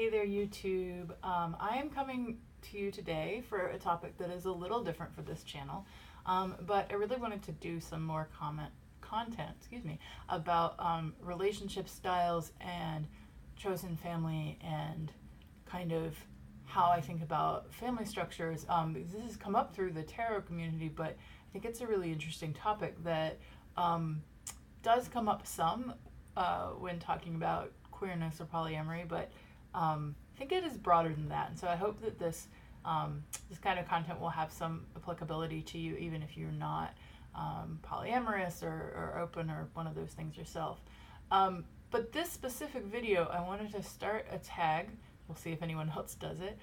Hey there, YouTube. I am coming to you today for a topic that is a little different for this channel, but I really wanted to do some more content, about relationship styles and chosen family and kind of how I think about family structures. Because this has come up through the tarot community, but I think it's a really interesting topic that does come up some when talking about queerness or polyamory, but I think it is broader than that. And so I hope that this kind of content will have some applicability to you, even if you're not polyamorous or open or one of those things yourself. But this specific video, I wanted to start a tag. We'll see if anyone else does it.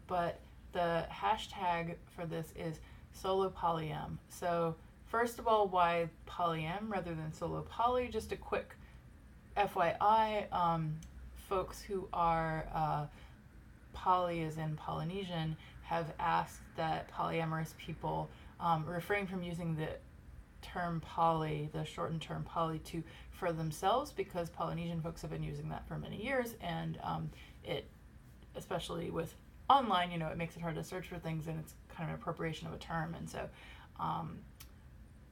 But the hashtag for this is Solopoly M. So first of all, why polyam rather than solo poly? Just a quick FYI, folks who are poly as in Polynesian have asked that polyamorous people refrain from using the term poly, the shortened term poly, for themselves, because Polynesian folks have been using that for many years, and it, especially with online, it makes it hard to search for things, and it's kind of an appropriation of a term, and so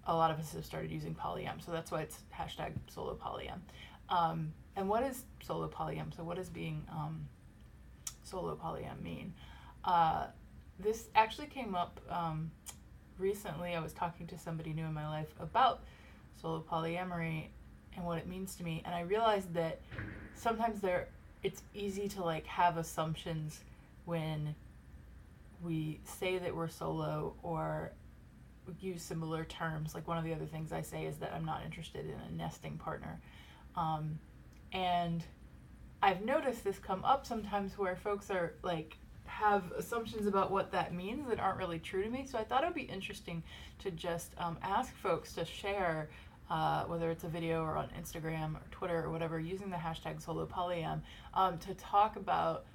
a lot of us have started using polyam, so that's why it's hashtag Solopoly M. And what is Solopoly M? So what does being Solopoly M mean? This actually came up recently. I was talking to somebody new in my life about solo polyamory and what it means to me, and I realized that sometimes it's easy to have assumptions when we say that we're solo or use similar terms. Like, one of the other things I say is that I'm not interested in a nesting partner. And I've noticed this come up sometimes where folks are have assumptions about what that means that aren't really true to me. So I thought it would be interesting to just ask folks to share, whether it's a video or on Instagram or Twitter or whatever, using the hashtag SoloPolyM, to talk about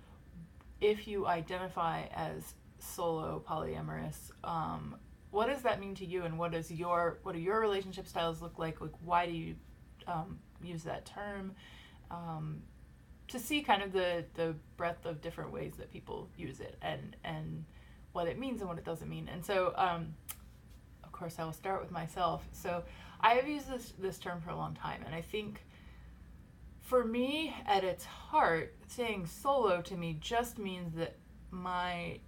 if you identify as solo polyamorous, what does that mean to you, and what do your relationship styles look like? Why do you use that term? To see kind of the breadth of different ways that people use it, and what it means and what it doesn't mean. And so, of course, I will start with myself. So I have used this term for a long time, and I think for me, at its heart, saying solo to me just means that my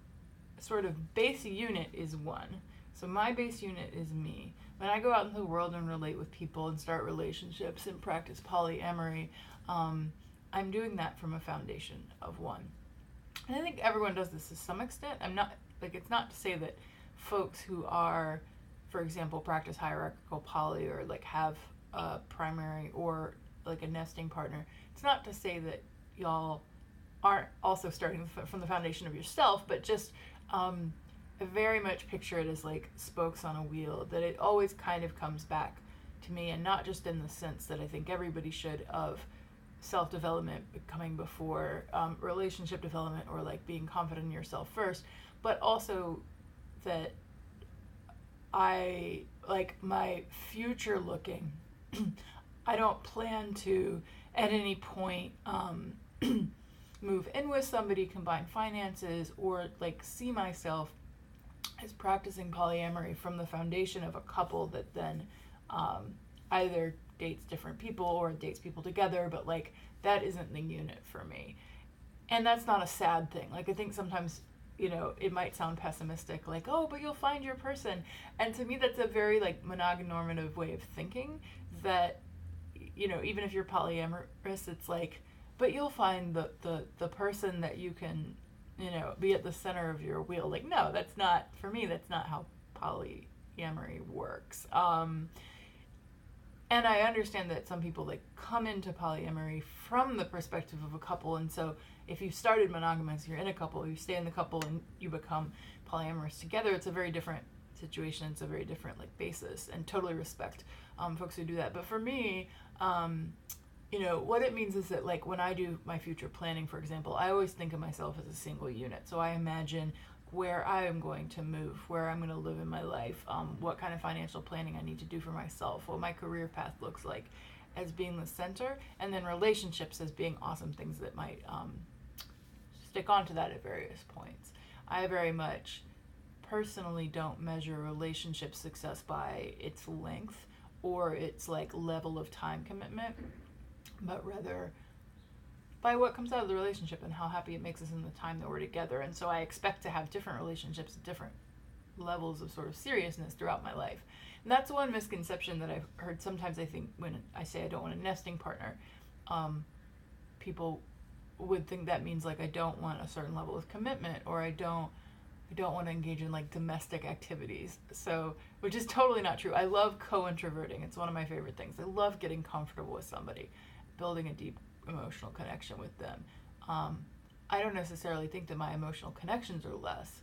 sort of base unit is one. So my base unit is me. When I go out into the world and relate with people and start relationships and practice polyamory, I'm doing that from a foundation of one. And I think everyone does this to some extent. It's not to say that folks who are, for example, practice hierarchical poly or have a primary or a nesting partner. It's not to say that y'all aren't also starting from the foundation of yourself, but just I very much picture it as spokes on a wheel, that it always kind of comes back to me, and not just in the sense that I think everybody should, of self-development coming before relationship development, or being confident in yourself first, but also that I my future looking. I don't plan to at any point move in with somebody, combine finances, or see myself as practicing polyamory from the foundation of a couple that then either dates different people or dates people together, but that isn't the unit for me. And that's not a sad thing. I think sometimes, it might sound pessimistic, oh, but you'll find your person. And to me, that's a very mononormative way of thinking, that, even if you're polyamorous, it's but you'll find the person that you can, be at the center of your wheel. No, that's not, for me, that's not how polyamory works. And I understand that some people come into polyamory from the perspective of a couple, and so if you started monogamous, you're in a couple, you stay in the couple, and you become polyamorous together, it's a very different situation, it's a very different basis, and totally respect folks who do that. But for me, what it means is that when I do my future planning, for example, I always think of myself as a single unit. So I imagine where I am going to move, where I'm going to live in my life, what kind of financial planning I need to do for myself, what my career path looks like, as being the center, and then relationships as being awesome things that might stick onto that at various points. I very much personally don't measure relationship success by its length or its like level of time commitment, but rather by what comes out of the relationship and how happy it makes us in the time that we're together. And so I expect to have different relationships at different levels of sort of seriousness throughout my life. And that's one misconception that I've heard sometimes. I think when I say I don't want a nesting partner, people would think that means like I don't want a certain level of commitment, or I don't want to engage in like domestic activities. So, which is totally not true. I love co-introverting. It's one of my favorite things. I love getting comfortable with somebody, building a deep emotional connection with them. I don't necessarily think that my emotional connections are less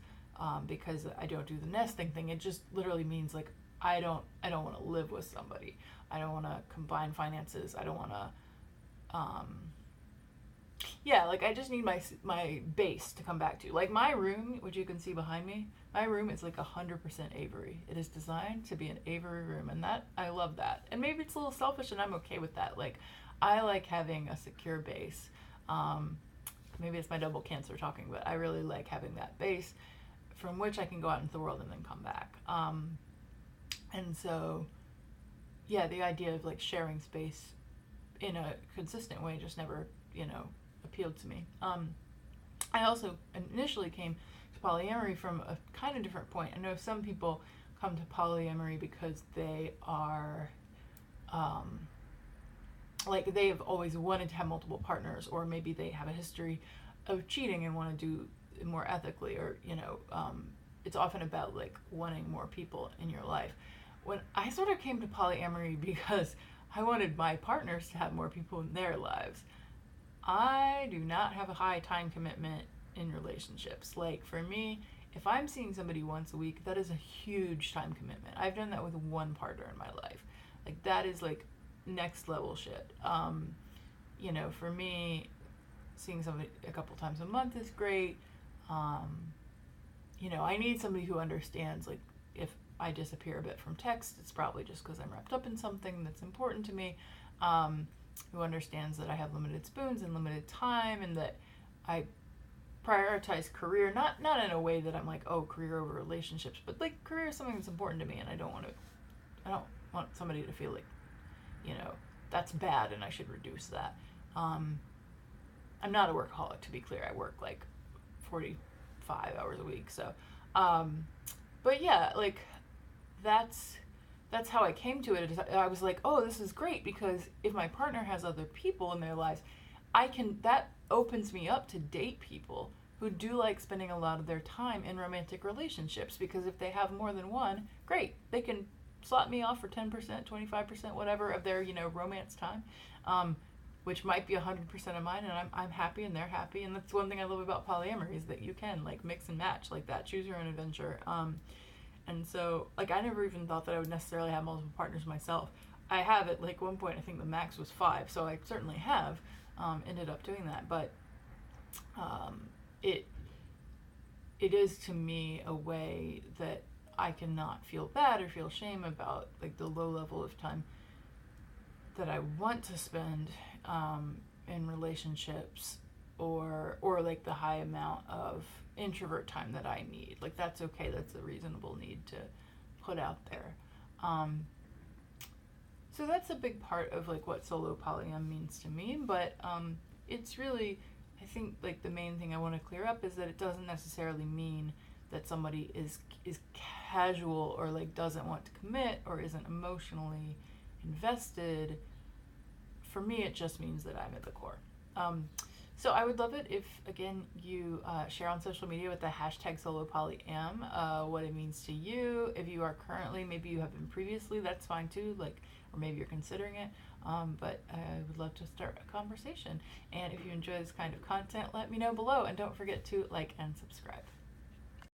because I don't do the nesting thing. It just literally means like I don't want to live with somebody. I don't want to combine finances. I don't want to like I just need my base to come back to. Like my room, which you can see behind me, my room is like 100% Avery. It is designed to be an Avery room, and that I love that. And maybe it's a little selfish, and I'm okay with that. Like I like having a secure base. Maybe it's my double Cancer talking, but I really like having that base from which I can go out into the world and then come back. And so, yeah, the idea of like sharing space in a consistent way just never, appealed to me. I also initially came to polyamory from a kind of different point. I know some people come to polyamory because they are, like they've always wanted to have multiple partners, or maybe they have a history of cheating and want to do it more ethically, or, it's often about like wanting more people in your life. When I sort of came to polyamory because I wanted my partners to have more people in their lives. I do not have a high time commitment in relationships. Like for me, if I'm seeing somebody once a week, that is a huge time commitment. I've done that with one partner in my life. Like that is like next level shit. For me, seeing somebody a couple times a month is great. I need somebody who understands, like, if I disappear a bit from text, it's probably just because I'm wrapped up in something that's important to me, who understands that I have limited spoons and limited time, and that I prioritize career, not in a way that I'm like, oh, career over relationships, but like career is something that's important to me, and I don't want somebody to feel like, that's bad and I should reduce that. I'm not a workaholic, to be clear. I work like 45 hours a week, so but yeah, like that's how I came to it. I was like, oh, this is great, because if my partner has other people in their lives, that opens me up to date people who do like spending a lot of their time in romantic relationships, because if they have more than one, great, they can slot me off for 10%, 25%, whatever of their, romance time, which might be 100% of mine, and I'm happy and they're happy. And that's one thing I love about polyamory, is that you can like mix and match like that, choose your own adventure. And so like I never even thought that I would necessarily have multiple partners myself. I have at like one point, I think the max was 5, so I certainly have ended up doing that. But it is to me a way that I cannot feel bad or feel shame about like the low level of time that I want to spend in relationships, or like the high amount of introvert time that I need. Like that's okay. That's a reasonable need to put out there. So that's a big part of like what solo polyam means to me. But it's really, I think like the main thing I want to clear up is that it doesn't necessarily mean that somebody is casual, or like doesn't want to commit, or isn't emotionally invested. For me, it just means that I'm at the core. So I would love it if, again, you share on social media with the hashtag #SolopolyM what it means to you. If you are currently, maybe you have been previously, that's fine too, like, or maybe you're considering it. But I would love to start a conversation. And if you enjoy this kind of content, let me know below. And don't forget to like and subscribe.